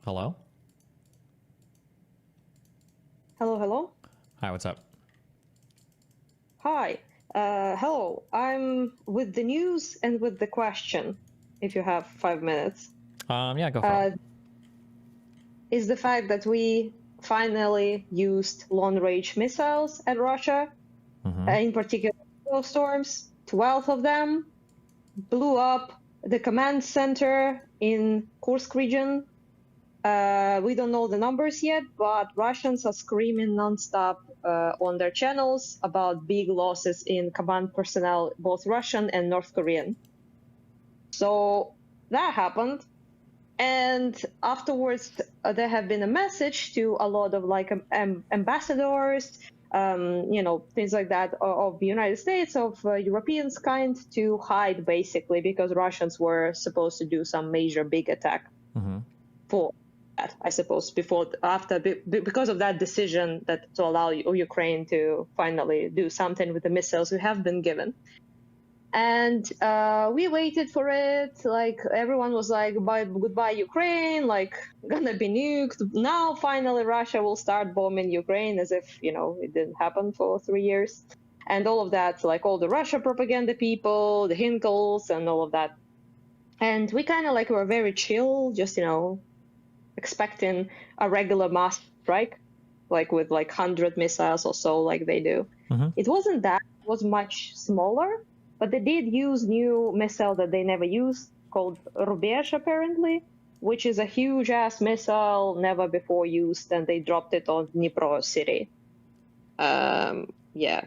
Hello? Hello, hello. Hi, what's up? Hi. Hello. I'm with the news and with the question, if you have 5 minutes. Yeah, go for it. Is the fact that we finally used long-range missiles at Russia, in particular storms, 12 of them, blew up the command center in Kursk region. We don't know the numbers yet, but Russians are screaming nonstop on their channels about big losses in command personnel, both Russian and North Korean. So that happened. And afterwards, there have been a message to a lot of like ambassadors, things like that of the United States, of Europeans kind, to hide basically because Russians were supposed to do some major big attack for that, I suppose, because of that decision that to allow Ukraine to finally do something with the missiles we have been given. And we waited for it, like everyone was like, goodbye Ukraine, like gonna be nuked. Now finally Russia will start bombing Ukraine as if, it didn't happen for 3 years. And all of that, like all the Russia propaganda people, the Hinkles and all of that. And we kind of like were very chill, just, expecting a regular mass strike, like with like 100 missiles or so, like they do. It wasn't that, it was much smaller. But they did use new missile that they never used, called Rubesh, apparently, which is a huge-ass missile never before used, and they dropped it on Dnipro city. Yeah.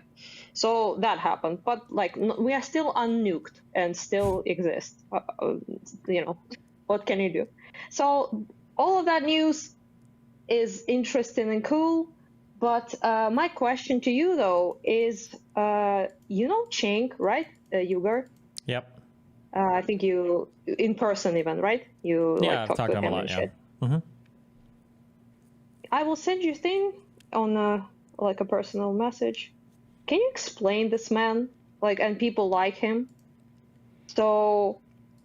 So that happened. But, like, we are still unnuked and still exist. What can you do? So all of that news is interesting and cool. But my question to you, though, is, Chink, right? Yugur? Yep. I think you, in person even, right? You I've talked talked to to him a him lot, and yeah. shit. I will send you a thing on a personal message. Can you explain this man? And people like him? So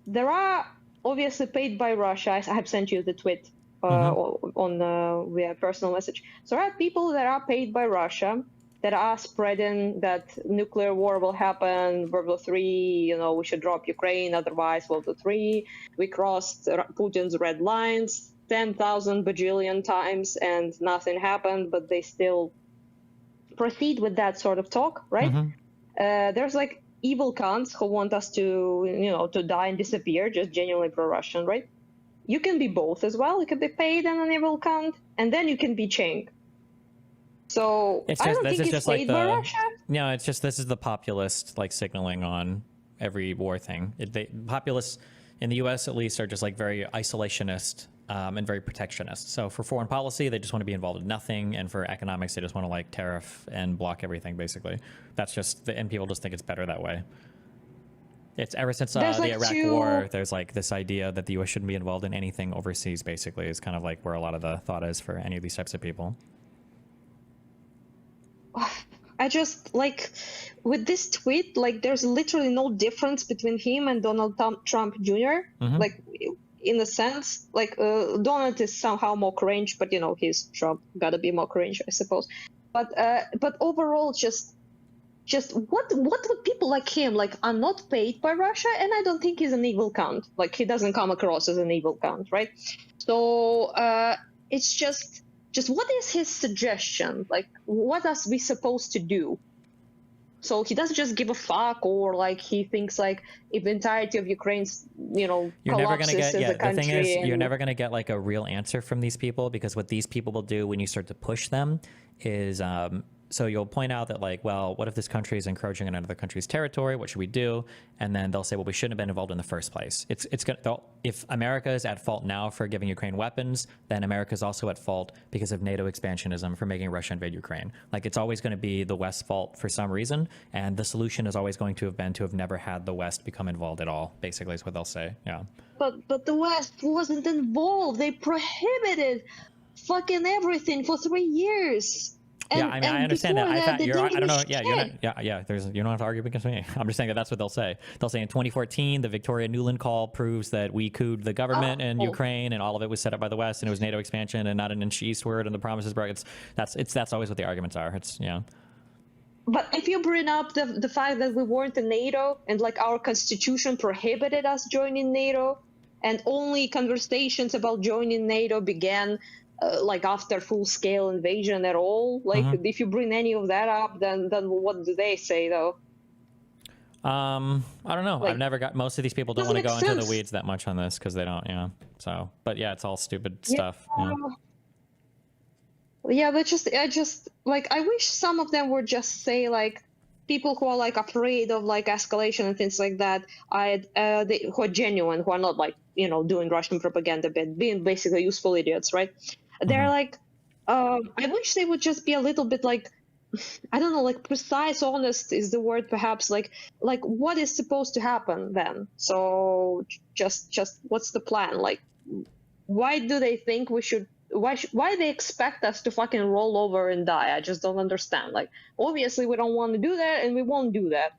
there are obviously paid by Russia. I have sent you the tweet on via personal message. So there are people that are paid by Russia that are spreading that nuclear war will happen, World War III, we should drop Ukraine, otherwise World War III. We crossed Putin's red lines 10,000 bajillion times and nothing happened, but they still proceed with that sort of talk, right? There's like evil cunts who want us to, to die and disappear, just genuinely pro-Russian, right? You can be both as well. You can be paid and an evil cunt, and then you can be Chink. So I don't think it's paid by Russia. No, it's just this is the populist signaling on every war thing. Populists in the U.S. at least are just very isolationist and very protectionist. So for foreign policy, they just want to be involved in nothing, and for economics, they just want to tariff and block everything. Basically, that's just and people just think it's better that way. It's ever since the Iraq War, there's this idea that the U.S. shouldn't be involved in anything overseas. Basically, is kind of where a lot of the thought is for any of these types of people. I just with this tweet, there's literally no difference between him and Donald Trump Jr. In a sense, Donald is somehow more cringe, but he's Trump, gotta be more cringe, I suppose. But overall, just what would people like him are not paid by Russia, and I don't think he's an evil cunt. He doesn't come across as an evil cunt, right? So it's just what is his suggestion? What are we supposed to do? So he doesn't just give a fuck, or he thinks if the entirety of Ukraine's collapses as a country. The thing is, you're never gonna get a real answer from these people, because what these people will do when you start to push them is so you'll point out that well, what if this country is encroaching on another country's territory? What should we do? And then they'll say, well, we shouldn't have been involved in the first place. If America is at fault now for giving Ukraine weapons, then America is also at fault because of NATO expansionism for making Russia invade Ukraine. It's always going to be the West's fault for some reason, and the solution is always going to have been to have never had the West become involved at all. Basically, is what they'll say. Yeah. But the West wasn't involved. They prohibited fucking everything for 3 years. Yeah, I mean, I understand that. I don't know. Yeah, you're not. shit. Yeah. You don't have to argue against me. I'm just saying that that's what they'll say. They'll say in 2014, the Victoria Nuland call proves that we couped the government in Oh. Ukraine, and all of it was set up by the West, and it was NATO expansion, and not an inch eastward, and the promises broke. That's always what the arguments are. It's But if you bring up the fact that we weren't in NATO and like our constitution prohibited us joining NATO, and only conversations about joining NATO began like after full-scale invasion at all, like if you bring any of that up, then what do they say though? I don't know. Like, I've never got. Most of these people don't want to doesn't go make into the sense. weeds that much on this because they don't. Yeah. So, but yeah, it's all stupid stuff. Yeah. Yeah, but I just like I wish some of them would just say like people who are like afraid of like escalation and things like that. Who are genuine, who are not like doing Russian propaganda, but being basically useful idiots, right? They're like, I wish they would just be a little bit like, I don't know, like precise, honest is the word perhaps. Like what is supposed to happen then? So just what's the plan? Like, why do they think we should? Why they expect us to fucking roll over and die? I just don't understand. Like, obviously we don't want to do that, and we won't do that.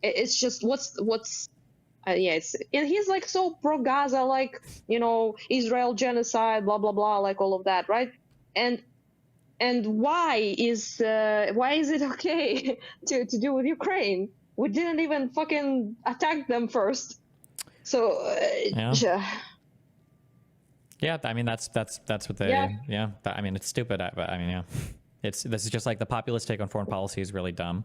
It's just what's yeah. And he's like so pro Gaza, like Israel genocide, blah blah blah, like all of that, right? And why is it okay to do with Ukraine? We didn't even fucking attack them first. So Yeah, I mean that's what they. Yeah, I mean it's stupid, but I mean this is just like the populist take on foreign policy is really dumb.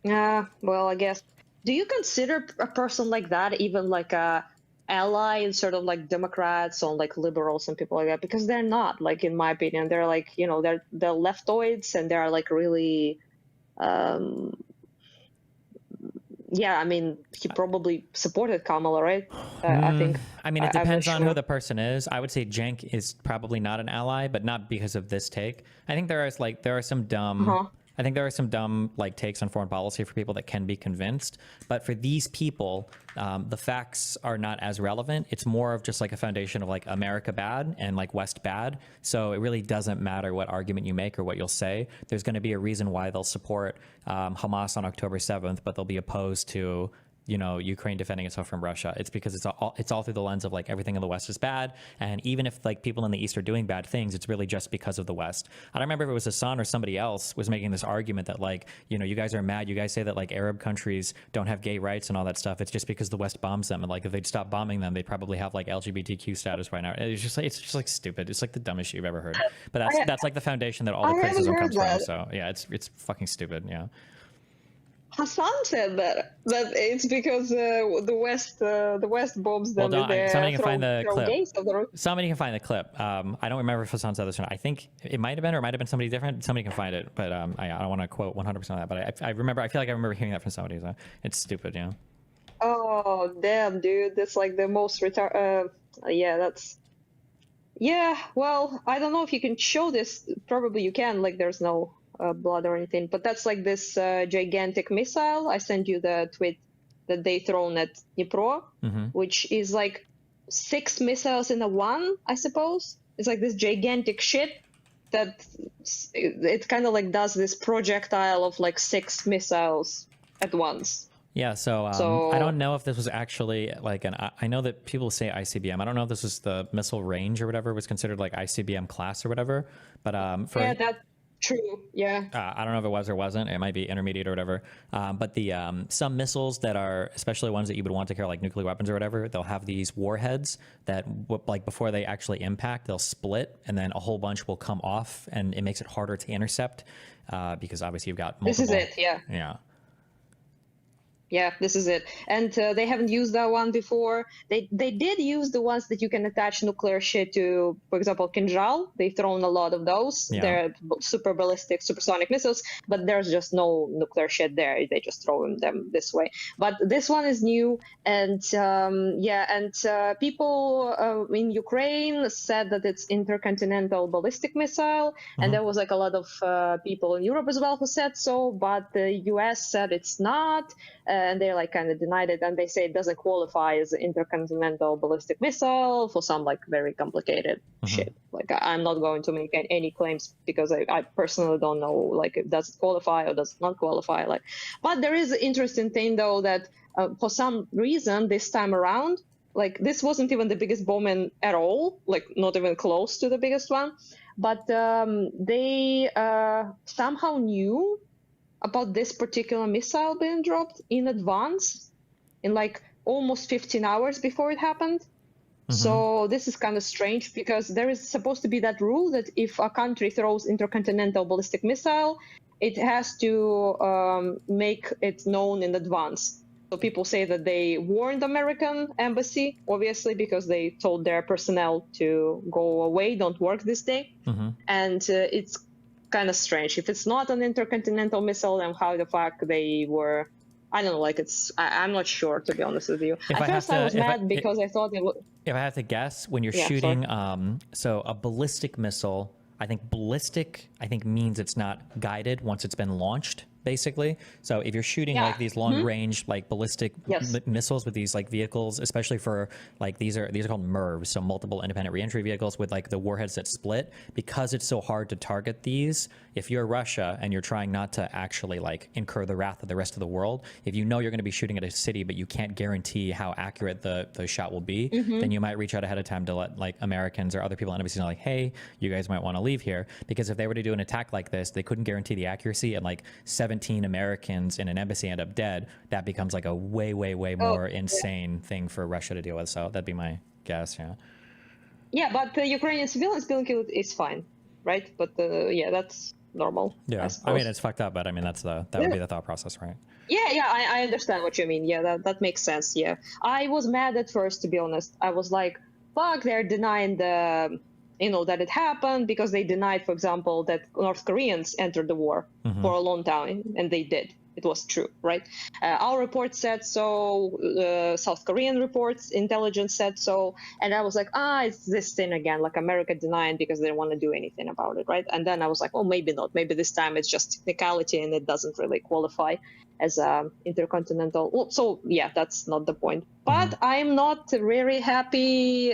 Yeah, well, I guess. Do you consider a person like that even like a ally in sort of like Democrats or like liberals and people like that? Because they're not, like in my opinion, they're like they're leftoids and they're like really. Yeah, I mean, he probably supported Kamala, right? I think. I mean, it depends on who the person is. I would say Cenk is probably not an ally, but not because of this take. I think there are some dumb. I think there are some dumb like takes on foreign policy for people that can be convinced. But for these people, the facts are not as relevant. It's more of just like a foundation of like America bad and like West bad. So it really doesn't matter what argument you make or what you'll say. There's going to be a reason why they'll support Hamas on October 7th, but they'll be opposed to Ukraine defending itself from Russia. It's because it's all through the lens of like everything in the West is bad. And even if like people in the East are doing bad things, it's really just because of the West. I don't remember if it was Hassan or somebody else was making this argument that like, you guys are mad. You guys say that like Arab countries don't have gay rights and all that stuff. It's just because the West bombs them. And like, if they'd stop bombing them, they'd probably have like LGBTQ status right now. It's just like stupid. It's like the dumbest shit you've ever heard. But that's like the foundation that all the criticism comes from. So yeah, it's fucking stupid. Yeah. Hassan said that it's because the West bombs them. Well, somebody can find the clip. Somebody can find the clip. I don't remember if Hassan said this or not. I think it might have been, or it might have been somebody different. Somebody can find it, but I don't want to quote 100% of that. But I remember. I feel like I remember hearing that from somebody. So it's stupid, Oh damn, dude! That's like the most yeah, that's. Yeah, well, I don't know if you can show this. Probably you can. Like, there's no. Blood or anything, but that's like this gigantic missile. I sent you the tweet that they thrown at Dnipro, which is like 6 missiles in a one, I suppose. It's like this gigantic shit that it kind of like does this projectile of like 6 missiles at once. Yeah, so I don't know if this was actually like I know that people say ICBM. I don't know if this was the missile range or whatever was considered like ICBM class or whatever. But yeah, that's true. Yeah. I don't know if it was or wasn't. It might be intermediate or whatever. But the some missiles that are, especially ones that you would want to carry like nuclear weapons or whatever, they'll have these warheads that like before they actually impact, they'll split and then a whole bunch will come off, and it makes it harder to intercept because obviously you've got multiple. This is it. Yeah. Yeah. Yeah, this is it. And they haven't used that one before. They did use the ones that you can attach nuclear shit to, for example, Kinjal. They've thrown a lot of those. Yeah. They're super ballistic, supersonic missiles, but there's just no nuclear shit there. They just throw them this way. But this one is new. And people in Ukraine said that it's intercontinental ballistic missile. And there was like a lot of people in Europe as well who said so, but the US said it's not. and they like kind of denied it, and they say it doesn't qualify as an intercontinental ballistic missile for some like very complicated shit. Like I'm not going to make any claims because I personally don't know like if does it qualify or does it not qualify. Like, but there is an interesting thing though that for some reason this time around, like this wasn't even the biggest bombing at all, like not even close to the biggest one, but they somehow knew about this particular missile being dropped in advance, in like almost 15 hours before it happened. So this is kind of strange because there is supposed to be that rule that if a country throws intercontinental ballistic missile, it has to make it known in advance. So people say that they warned American embassy, obviously, because they told their personnel to go away, don't work this day. And it's kind of strange. If it's not an intercontinental missile, then how the fuck they were... I don't know, like I'm not sure, to be honest with you. At first I was mad because I thought it would... If I have to guess, when you're shooting, so a ballistic missile, I think ballistic, means it's not guided once it's been launched, basically. So if you're shooting like these long range, like ballistic missiles with these like vehicles, especially for like, these are called MIRVs. So multiple independent reentry vehicles with like the warheads that split, because it's so hard to target these. If you're Russia and you're trying not to actually like incur the wrath of the rest of the world, if you know you're going to be shooting at a city, but you can't guarantee how accurate the shot will be, then you might reach out ahead of time to let like Americans or other people in embassies know like, hey, you guys might want to leave here. Because if they were to do an attack like this, they couldn't guarantee the accuracy, and like 17 Americans in an embassy end up dead. That becomes like a way more insane thing for Russia to deal with. So that'd be my guess. Yeah, but the Ukrainian civilians being killed is fine, right? But yeah, that's normal. Yeah, I mean, it's fucked up, but I mean, that would be the thought process, right? Yeah, I understand what you mean. Yeah, that makes sense. Yeah, I was mad at first, to be honest. I was like, fuck, they're denying the, that it happened, because they denied, for example, that North Koreans entered the war for a long time, and they did. It was true, right? Our report said so, South Korean reports, intelligence said so, and I was like, it's this thing again, like America denying because they don't want to do anything about it, right? And then I was like, oh, maybe not. Maybe this time it's just technicality and it doesn't really qualify as intercontinental. Well, so yeah, that's not the point. But I'm not really happy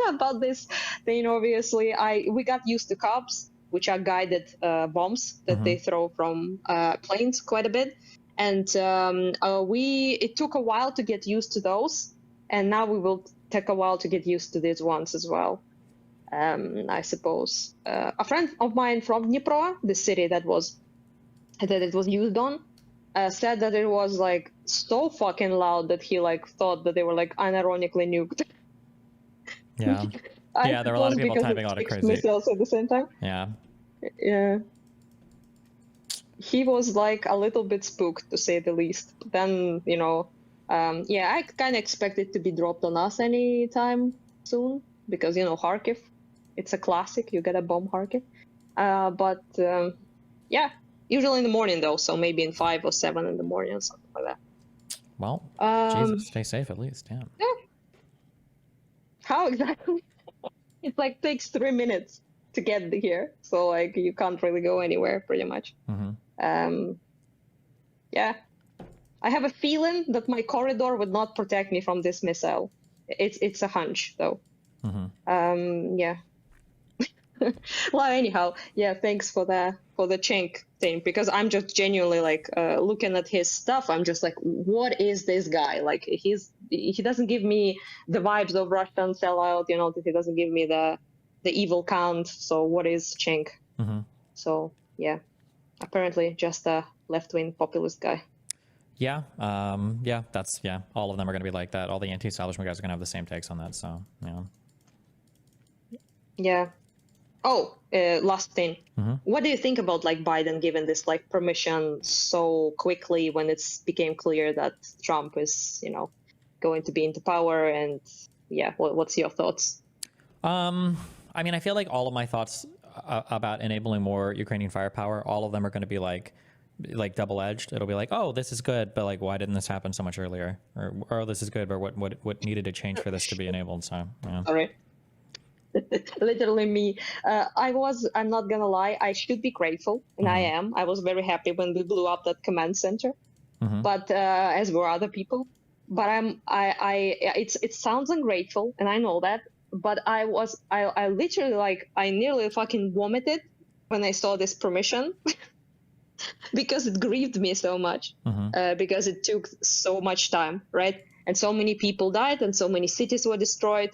about this thing, obviously. We got used to COBs, which are guided bombs that they throw from planes quite a bit. And it took a while to get used to those. And now we will take a while to get used to these ones as well, I suppose. A friend of mine from Dnipro, the city that it was used on, said that it was like so fucking loud that he like thought that they were like unironically nuked. Yeah. Yeah, there were a lot of people typing a lot of crazy missiles at the same time. Yeah. Yeah. He was like a little bit spooked, to say the least. But then, I kind of expect it to be dropped on us anytime soon, because, Kharkiv, it's a classic. You gotta bomb Kharkiv. But yeah, usually in the morning though, so maybe in 5 or 7 in the morning or something like that. Well, Jesus, stay safe at least. Yeah. How exactly? It like takes 3 minutes to get here, so like you can't really go anywhere pretty much. Yeah, I have a feeling that my corridor would not protect me from this missile. It's a hunch though. Yeah. Well, anyhow, yeah, thanks for the Cenk thing, because I'm just genuinely like looking at his stuff. I'm just like, what is this guy? Like he doesn't give me the vibes of Russian sellout, he doesn't give me the evil count. So what is Cenk? So yeah, apparently just a left-wing populist guy. Yeah, all of them are going to be like that. All the anti-establishment guys are going to have the same takes on that. So yeah. Oh, last thing. What do you think about like Biden giving this like permission so quickly when it's became clear that Trump is, going to be into power? And yeah, what's your thoughts? I mean, I feel like all of my thoughts about enabling more Ukrainian firepower, all of them are going to be like double-edged. It'll be like, oh, this is good, but like, why didn't this happen so much earlier? Or oh, this is good, but what needed to change for this to be enabled? So yeah. All right. Literally me. I'm not gonna lie, I should be grateful, and I am. I was very happy when we blew up that command center, but as were other people. But it sounds ungrateful, and I know that. But I literally, like, I nearly fucking vomited when I saw this permission because it grieved me so much, because it took so much time, right? And so many people died, and so many cities were destroyed.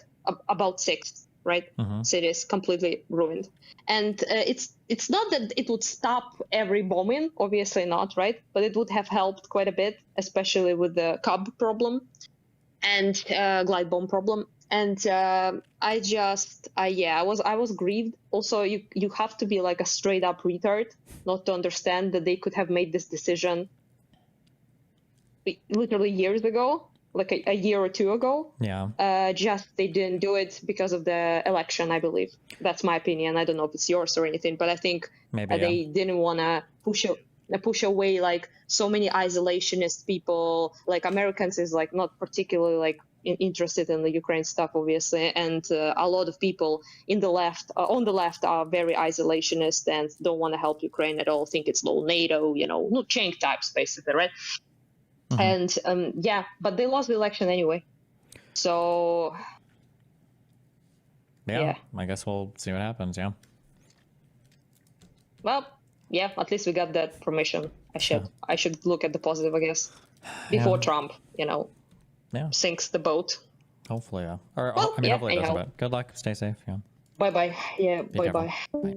About 6, right? Cities completely ruined. And it's not that it would stop every bombing, obviously not, right? But it would have helped quite a bit, especially with the Cub problem and glide bomb problem. And I was grieved. Also, you have to be like a straight up retard not to understand that they could have made this decision literally years ago, like a year or 2 ago. Yeah. Just they didn't do it because of the election, I believe. That's my opinion. I don't know if it's yours or anything, but I think Maybe they didn't want to push away like so many isolationist people. Like Americans is like not particularly like interested in the Ukraine stuff, obviously, and a lot of people in the left, on the left, are very isolationist and don't want to help Ukraine at all. Think it's low NATO, no change types, basically, right? And but they lost the election anyway. So yeah, I guess we'll see what happens. Yeah. Well, yeah, at least we got that permission. I should look at the positive, I guess, before Trump, sinks the boat. Hopefully, yeah. Or hopefully it doesn't. But good luck. Stay safe. Yeah. Bye bye. Yeah. Bye bye. Bye.